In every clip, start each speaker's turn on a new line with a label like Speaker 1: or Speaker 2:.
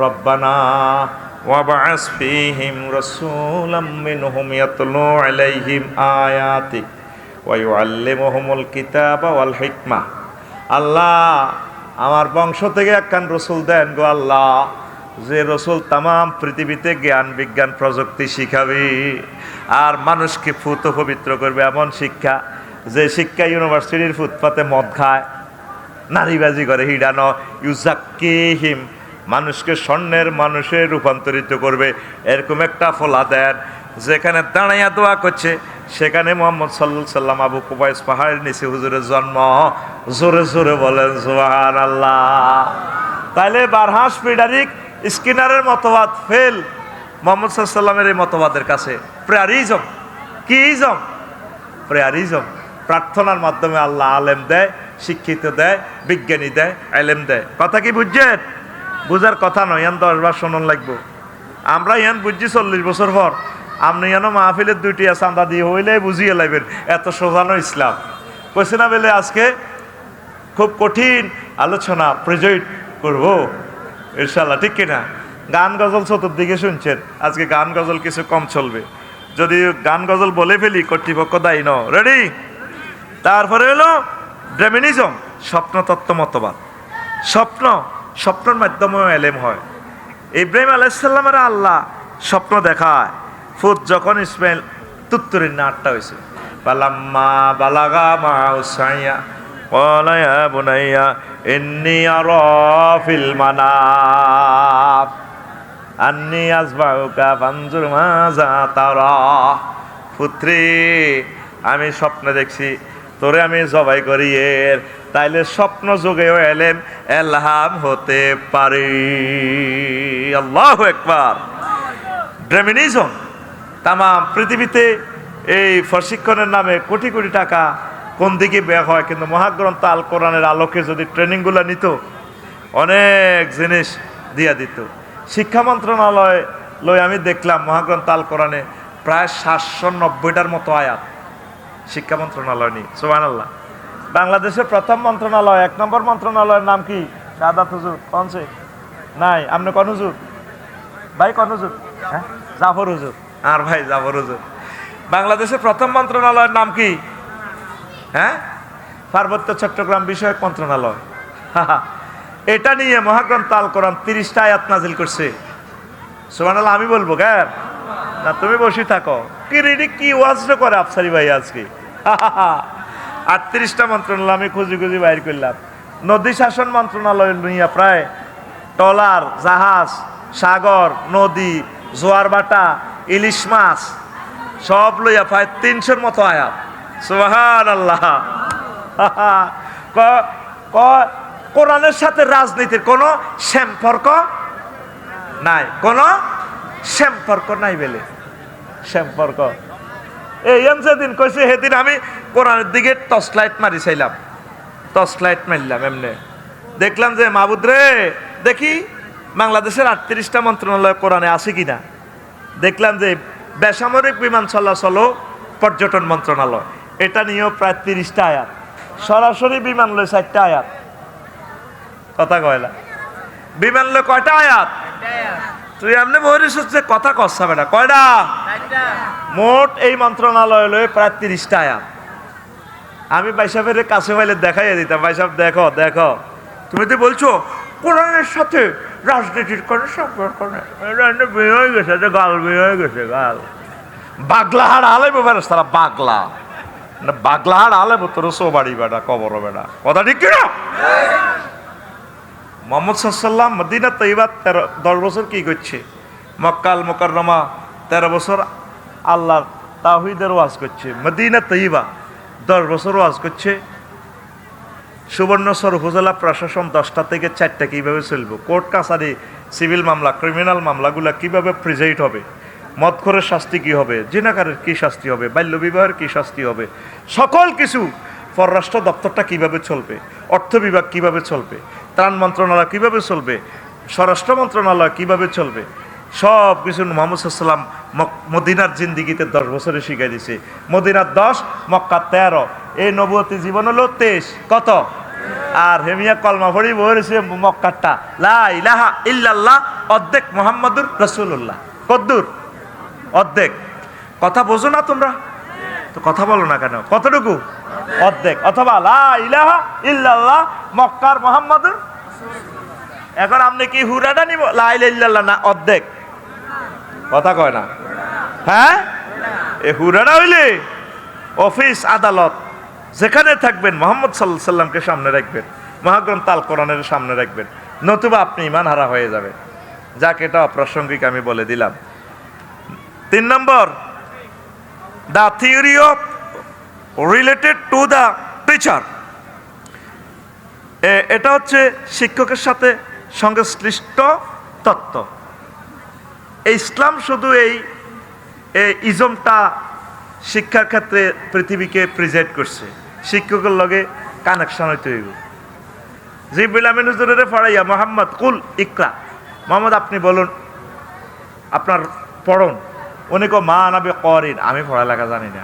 Speaker 1: রব্বানা ওয়াবআস ফীহিম রাসূলাম মিনহুম ইয়াতলু আলাইহিম আয়াতিক ওয়া ইউআল্লিমুহুমুল কিতাবা ওয়াল হিকমা। আল্লাহ, আমার বংশ থেকে একখান রসুল দেন গো আল্লাহ, যে রসুল তামাম পৃথিবীতে জ্ঞান বিজ্ঞান প্রযুক্তি শিখাবে আর মানুষকে ফুত পবিত্র করবে এমন শিক্ষা, যে শিক্ষা ইউনিভার্সিটির ফুটপাতে মদ খায়, নারীবাজি করে, হিডানো ইউজাক্কিহিম, মানুষকে স্বর্ণের মানুষে রূপান্তরিত করবে, এরকম একটা ফলা দেন। যেখানে দাঁড়াইয়া দোয়া করছে সেখানে মোহাম্মদ সাল্লাল্লাহু সাল্লাম আবু কুবাইস পাহাড়ের নিচে হুজুরের জন্ম। জোরে জোরে বলেন সুবহানাল্লাহ। তাইলে বারহাস পিডারিক স্কিনারের মতবাদ ফেল মোহাম্মদ সাল্লামের এই মতবাদের কাছে। প্রেয়ারিজম কি ইজম? প্রেয়ারিজম। প্রার্থনার মাধ্যমে আল্লাহ আলেম দেয়, শিক্ষিত দেয়, বিজ্ঞানী দেয়, আলেম দেয়। কথা কি বুঝছেন? বুঝার কথা নয়, ইয়ান 10 বার শুনুন লাগবো। আমরা ইয়ান বুঝছি 40 বছর পর। আপনি ইয়ানো মাহফিলের 2টি চাঁদা দিয়ে হইলে বুঝিয়ে লাগবেন এত সোজানো ইসলাম কইছে না বলে। আজকে খুব কঠিন আলোচনা প্রেজেন্ট করব ইনশাআল্লাহ, ঠিক কিনা? গান গজল চতুর্দিকে শুনছেন, আজকে গান গজল কিছু কম চলবে। যদি গান গজল বলে ফেলি কর্তৃপক্ষ দায়ী ন। রেডি? তারপরে হলো ড্রেমিনিজম, স্বপ্নতত্ত্ব মতবাদ। স্বপ্নের মাধ্যমে এলেম হয়। ইব্রাহিম আলাইহিস সালামের আল্লাহ স্বপ্ন দেখায়। ফুত যখন ইসমাইল তুত্তুরির নাটটা হয়েছে, পালাম্মা বালাগা মাউসাইয়া ক্বালা ইয়া বুনাইয়া ইন্নী আরা ফিল মানাম আন্নী আযবাহুকা ফানজুর মাযা তারা। পুত্রে, আমি স্বপ্নে দেখছি তোরে আমি জবাই করি। এর তাইলে স্বপ্ন যোগেও এলেম এলহাম হতে পারে। আল্লাহু আকবার। ড্রেমিনিজম তামাম পৃথিবীতে এই প্রশিক্ষণের নামে কোটি কোটি টাকা কোন দিকে ব্যয় হয়, কিন্তু মহাগ্রন্থ আল কোরআনের আলোকে যদি ট্রেনিংগুলো নিত অনেক জিনিস দিয়া দিত। শিক্ষা মন্ত্রণালয় লই আমি দেখলাম মহাগ্রন্থ আল কোরআনে প্রায় 790টার মতো আয়াত শিক্ষা মন্ত্রণালয় নিয়ে। সুবহানাল্লাহ। বাংলাদেশের প্রথম মন্ত্রণালয়, 1 নম্বর মন্ত্রণালয়ের নাম কি? সাদাত হুজুর কোনছে? নাই, আপনি কোন হুজুর? ভাই কোন হুজুর? হ্যাঁ, জাফর হুজুর। আর ভাই জাফর হুজুর। বাংলাদেশের প্রথম মন্ত্রণালয়ের নাম কি? হ্যাঁ, পার্বত্য চট্টগ্রাম বিষয়ক মন্ত্রণালয়। এটা নিয়ে মহাগ্রন্থ আল কোরআন 30টা আয়াত নাজিল করছে। সুবহানাল্লাহ। আমি বলবো কেন না, তুমি বসে থাকো। কি রেডি কি ওয়াজ করে আফসারি ভাই আজকে? 38টা মন্ত্রণালয় আমি খুঁজি খুঁজি বাইর করলাম। নদী শাসন মন্ত্রণালয় নিয়ে প্রায় ট্রলার, জাহাজ, সাগর, নদী, জোয়ার বাটা, ইলিশ মাছ সব লইয়া প্রায় 300-র মতো আয়াত। সুবহানাল্লাহ। কোরআনের সাথে রাজনীতির কোনো সম্পর্ক নাই, কোনো সম্পর্ক নাই বলে। সম্পর্ক এই যেদিন কইছে সেদিন আমি কোরআনের দিকে টর্চ লাইট মারি চাইলাম, টর্চ লাইট মারলাম, এমনি দেখলাম যে মাহবুদ রে, দেখি বাংলাদেশের 38টা মন্ত্রণালয় কোরআনে আছে কিনা। দেখলাম যে বেসামরিক বিমান চলাচল ও পর্যটন মন্ত্রণালয়, এটা নিয়েও প্রায় 30টা আয়াত। সরাসরি বিমান লয় 4টা আয়াত। কথা কয়লা বিমান লয় কয়টা আয়াত? তুই এমনি বহিস হচ্ছে কথা কষাবে না। কয়টা? মোট এই মন্ত্রণালয় লয় প্রায় 30টা আয়াত। আমি বাইসাবের কাছে পাইলে দেখাইয়া দিতাম, বাইসাব দেখো দেখো, তুমি তো বলছো কোরআনের সাথে রাজনীতির কোনো সম্পর্ক নেই, বিয়ে হয়ে গেছে, গাল বিয়ে হয়ে গেছে, গাল বাগলাহার আলে ব্যাপারে তারা বাগলা না, বাগলাহার আলে তোর সোবাড়ি বেটা, কবর বেটা। কথা ঠিক কিনা? মুহাম্মদ সাল্লাল্লাহু মদিনা তৈয়বা 10 বছর কি করছে, মক্কাল মুকাররমা 13 বছর আল্লাহর তাওহীদের ওয়াজ করছে, মদিনা তৈয়বা 10 বছর ওয়াজ করছে। সুবর্ণচর উপজেলা প্রশাসন 10টা থেকে 4টা কীভাবে চলবে, কোর্ট কাছারি, সিভিল মামলা, ক্রিমিনাল মামলাগুলো কীভাবে প্রিজাইড হবে, মদখোরের শাস্তি কী হবে, জিনাকারের কী শাস্তি হবে, বাল্যবিবাহের কী শাস্তি হবে, সকল কিছু। পররাষ্ট্র দপ্তরটা কীভাবে চলবে, অর্থ বিভাগ কীভাবে চলবে, ত্রাণ মন্ত্রণালয় কীভাবে চলবে, স্বরাষ্ট্র মন্ত্রণালয় কীভাবে চলবে, সব কিছু মুহাম্মদ সাল্লাল্লাহু আলাইহি ওয়াসাল্লাম মদিনার জিন্দিগিতে 10 বছরে শিখাই দিছে। মদিনার 10, মক্কা 13, এই নবুয়তি জীবন হলো 23। কত? আর হেমিয়া কলমা পড়ি বলেছে মক্কারটা লা ইলাহা ইল্লাল্লাহ অর্ধেক মুহাম্মাদুর রাসূলুল্লাহ। কদ্দুর? অর্ধেক। কথা বোঝো না তোমরা? তো কথা বলো না কেন? কতটুকু? অর্ধেক। অথবা লা ইলাহা ইল্লাল্লাহ মক্কার মুহাম্মাদুর। এখন আপনি কি হুরাটা নিব? লা ইলাহা ইল্লাল্লাহ না অর্ধেক? কথা কয় না। হ্যাঁ, এ হুরাটা হইলে অফিস আদালত যেখানে থাকবেন মুহাম্মদ সাল্লাল্লাহু আলাইহি সাল্লামকে সামনে রাখবেন, মহাগ্রন্থ আল কোরআনের সামনে রাখবেন, নতুবা আপনি ঈমান হারা হয়ে যাবে। যাক, এটা অপ্রাসঙ্গিক আমি বলে দিলাম। 3 নম্বর, the theory of related to the teacher. এটা হচ্ছে শিক্ষকের সাথে সংশ্লিষ্ট তত্ত্ব। ইসলাম শুধু এই ইজমটা শিক্ষার ক্ষেত্রে পৃথিবীকে প্রেজেন্ট করছে, শিক্ষকের লগে কানেকশন হইতে হইব। জিবরিল আমিন হুজুরের পড়াইয়া মোহাম্মদ কুল ইকরা, মোহাম্মদ আপনি বলুন, আপনার পড়ুন। উনি কো মা নাবি করিন, আমি পড়ালেখা জানি না।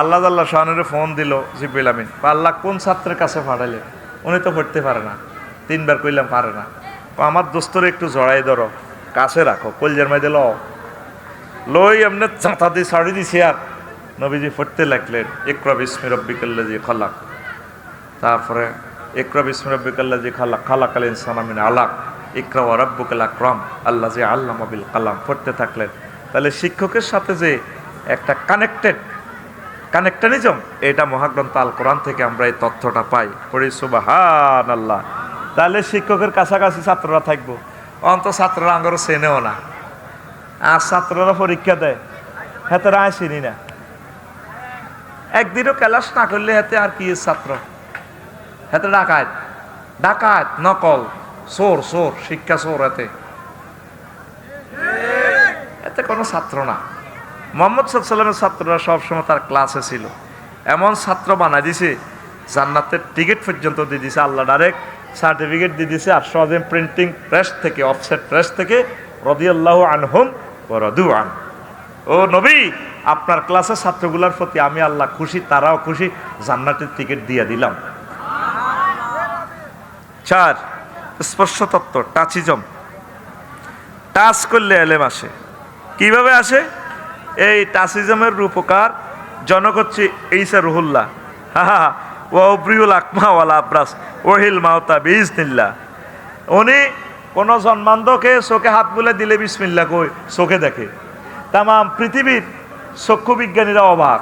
Speaker 1: আল্লাহ আল্লাহ শাহানুরে ফোন দিল জিবরিল আমিন, আল্লাহ কোন ছাত্রের কাছে পাঠাইলেন? উনি তো পড়তে পারে না। 3 বার কইলাম পারে না। আমার দোস্তরে একটু জড়াই ধরো, কাছে রাখো, কলজের মাঝে লই এমনি চাঁতা দিয়ে ছাড়ি দিছি। আর নবীজি পড়তে লাগলেন ইকরা বিসমি রাব্বিকাল্লাযী খালাক। তারপরে ইকরা বিসমি রাব্বিকাল্লাযী খালাক, খালাকাল ইনসানা মিন আলাক, ইকরা ওয়া রাব্বুকাল আকরাম আল্লাযী আল্লামা বিল কালাম পড়তে থাকলেন। তাহলে শিক্ষকের সাথে যে একটা কানেকশনিজম, এটা মহাগ্রন্থ আল কোরআন থেকে আমরা এই তথ্যটা পাই। পড়ি সুবহানাল্লাহ। তাহলে শিক্ষকের কাছাকাছি ছাত্ররা থাকবো, অন্ত ছাত্ররা আঙ্গরও চেনেও না। আর ছাত্ররা পরীক্ষা দেয়, হাতে রায় চিনি না। একদিনও ক্লাস না করলে হাতে আর কি ছাত্র, হাতে ডাকাত নকল চোর, শিক্ষা চোর। এতে কোনো ছাত্র না। মুহাম্মদ সাল্লাল্লাহু আলাইহি ওয়াসাল্লামের ছাত্ররা সবসময় তার ক্লাসে ছিল। এমন ছাত্র বানাই দিছে, জান্নাতের টিকিট পর্যন্ত দিয়ে দিছে, আল্লাহ ডাইরেক্ট সার্টিফিকেট দিয়ে দিছে। আর সহজে প্রিন্টিং প্রেস থেকে, অফসেট প্রেস থেকে রাদিয়াল্লাহু আনহুম ওয়া রাদু আন। ও নবী, আপনার ক্লাসের ছাত্রগুলোর প্রতি আমি আল্লাহ খুশি, তারাও খুশি, জান্নাতের টিকিট দিয়ে দিলাম। 4, স্পর্শ তত্ত্ব, টাচিজম। টাচ করলে এলেম আসে। কিভাবে আসে? এই টাচিজমের রূপকার জনক হচ্ছে ঈসা রুহুল্লাহ। ওয়াব্রিউল আকমা ওয়াল আবরাস ওহিল মাউতা বিইজনিল্লাহ। উনি কোন জন্মান্ধকে চোখে হাত বুলে দিলে বিসমিল্লাহ কই চোখে দেখে। তামাম পৃথিবীর চক্ষু বিজ্ঞানীরা অবাক,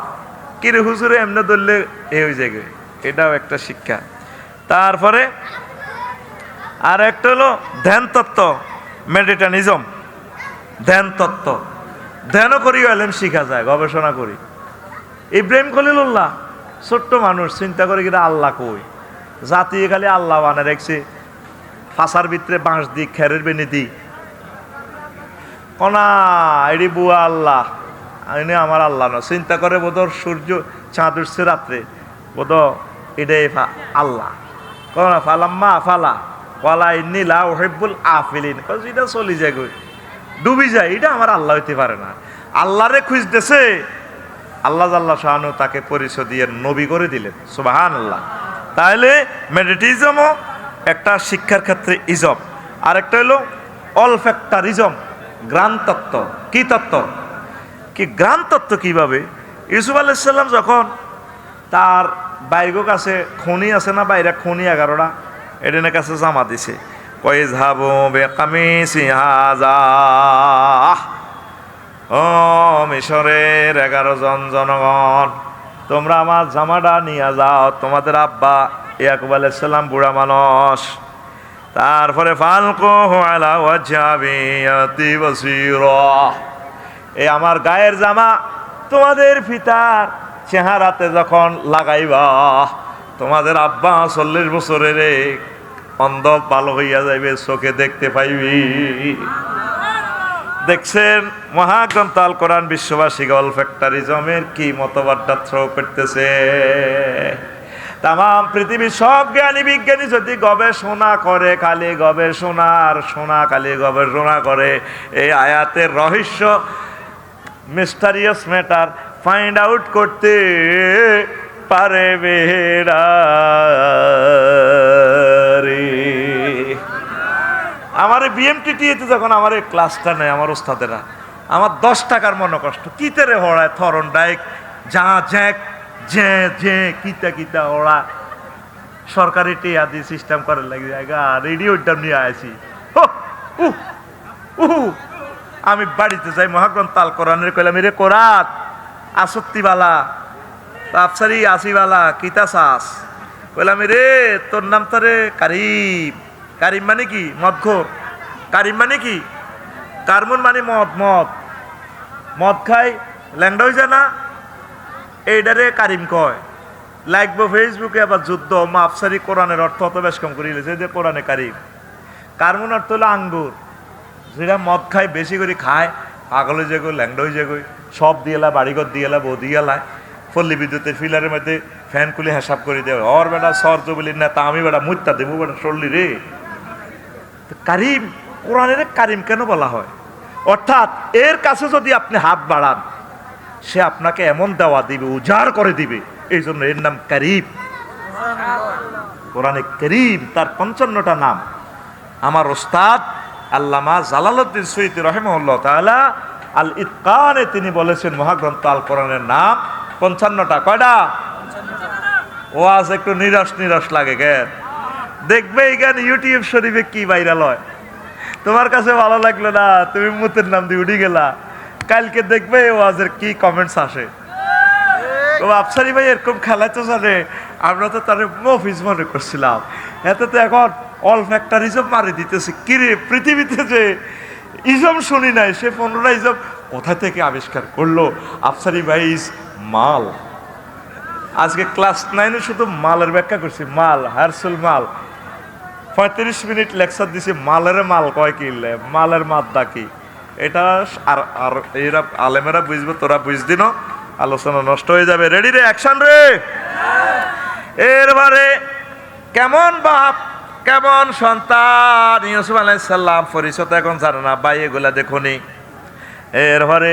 Speaker 1: কিরে হুজুরে এমনি ধরলে এ হয়ে যায়। এটাও একটা শিক্ষা। তারপরে আর একটা হলো ধ্যান তত্ত্ব, মেডিটেশনিজম। ধ্যান তত্ত্ব, ধ্যানও করিও এলেম শিখা যায়, গবেষণা করি। ইব্রাহিম খলিলুল্লাহ ছোট্ট মানুষ, চিন্তা করে কিনা আল্লাহ কই, জাতি খালি আল্লাহ বানা রেখছে, ফাঁসার ভিতরে বাঁশ দি, খেরের বেনি দি, কনা এটি বুয়া আল্লাহ, এনে আমার আল্লাহ না। চিন্তা করে বোধর সূর্য চাঁদ উঠছে রাত্রে, বোধ এটাই আল্লাহ। কনা ফালাম্মা ফালা ওয়ালা ইন্নী লা উহিব্বুল আফিলিন, এটা চলি যায় গই, ডুবি যায়, এটা আমার আল্লাহ হইতে পারে না। আল্লাহরে খুঁজতেছে, আল্লাহ জাল্লা শাহানু তাকে পরিচয় দিয়ে নবী করে দিলেন। সুবহানাল্লাহ। তাহলে মেডিটেশনও একটা শিক্ষার ক্ষেত্রে ইজব। আর একটা হলো অলফ্যাক্টরিজম, গ্রাণ তত্ত্ব। কি তত্ত্ব? কি গ্রাণ তত্ত্ব? কিভাবে? ইউসুফ আলাইহিস সালাম যখন তার বাইগো কাছে খনি আছে না, বাইরে খনি 11টা, এডেনের কাছে জামা দিছে, কইযহাবু বিকামিসি হাযা, ও মিশরের 11 জন জনগণ, তোমরা আমার জামাটা নিয়ে যাও, তোমাদের আব্বা ইয়াকুব আলাইহিস সালাম বুড়া মানুষ। তারপরে ফালকুহু আলা ওয়াজহাবিয়াতি বাসীরা, এই আমার গায়ের জামা তোমাদের পিতার চেহারাতে যখন লাগাইবা, তোমাদের আব্বা 40 বছরের অন্ধ ভালো হইয়া যাইবে, চোখে দেখতে পাইবি। দেখছেন মহাগ্রন্থ আল কোরআন বিশ্ববাসী অলফ্যাক্টরিজমের কি মতবাদটা থ্রো করতেছে। তাম পৃথিবীর সব জ্ঞানী বিজ্ঞানী যদি গবেষণা করে, খালি গবেষণা আর শোনা, খালি গবেষণা করে, এই আয়াতের রহস্য, মিস্টারিয়াস ম্যাটার ফাইন্ড আউট করতে পারে বেড়া রে। আমার বিএমটিটিতে যখন আমার ক্লাসটা নেয় আমার ওস্তাদেরা, আমার 10 টাকার মনে কষ্ট কিতে রে হড়ায় থরন ডাইক যা জ্যাক জে জে কিতা কিতা ওরা সরকারি টিয়া দিয়ে সিস্টেম করে লাগে জায়গা রেডিওটা নিয়ে আসি। আমি বাড়িতে যাই মহাগ্রন্থ তাল কোরআনের কইলাম রে কোরআন আসত্তিবালা আফসারি আসিবালা কিতা চাস কইলাম রে তোর নাম তো রে কারিম। কারিম মানে কি? মদঘোর। কারিম মানে কি? কারমুন মানে মদ। মদ মদ খাই ল্যাংডা হয়ে যায় না, এইটারে কারিম কয়। লাগবো ফেসবুকে আবার যুদ্ধ মাফসারি কোরআনের অর্থ অত বেশ কম করে যে কোরআনে কারিম। কারমুন অর্থ হলো আঙ্গুর, যেটা মদ খায় বেশি করে খায় পাগল হয়ে যাগো ল্যাংডা হয়ে যাগো সব দিয়েলা বাড়িঘর দিয়েলা বউ দিয়েলায় পল্লী বিদ্যুতের ফিলারের মধ্যে ফ্যান খুলে হিসাব করে দেবে ওর বেটা সর্জ বলি না তা আমি বেটা মুত্তা দেবো বেটা সরলি রে। কারিম কোরআনের কারিম কেন বলা হয়? অর্থাৎ এর কাছে যদি আপনি হাত বাড়ান সে আপনাকে এমন দেওয়া দিবে উজাড় করে দিবে, এই জন্য এর নাম কারিম। কোরআনে কারিম তার 55টা নাম। আমার ওস্তাদ আল্লামা জালালউদ্দিন সুয়ুতী রাহিমাহুল্লাহ তাআলা আল ইতকানে তিনি বলেছেন মহাগ্রন্থ আল কোরআনের নাম 55টা। কয়টা? ওয়াজ একটু নিরস নিরস লাগে জ্ঞান দেখবে এখানে ইউটিউব শরীফে কি ভাইরাল হয়। তোমার কাছে ভালো লাগলো না, তুমি মুতের নাম দিয়ে উঠে গেলা, কালকে দেখবে ওয়াজের কি কমেন্টস আসে। ও আফসারি ভাই এরকম খেলায় তো জানে, আমরা তো তার মফিজ মনে করছিলাম, এতে তো এখন অল ফ্যাক্টর ইজম মারি দিতেছে। কিরে পৃথিবীতে যে ইজম শুনি নাই সে 15টা ইজম কোথা থেকে আবিষ্কার করলো? আফসারি ভাই ইজ মাল। আজকে ক্লাস 9-এ শুধু মালের ব্যাখ্যা করছি, মাল হারসুল মাল 35 মিনিট লেকচার দিছি। মালের মাল কয় কি, মালের মাদ্দা কি, এটা আর এরা আলেমেরা বুঝবে, তোরা বুঝদিন আলোচনা নষ্ট হয়ে যাবে। রেডি রে, অ্যাকশন রে। এরবারে কেমন বাপ কেমন সন্তান ইউসুফ আলাইহিস সালাম পরিচয় এখন জানে না ভাই, এগুলা দেখুনি। এরপরে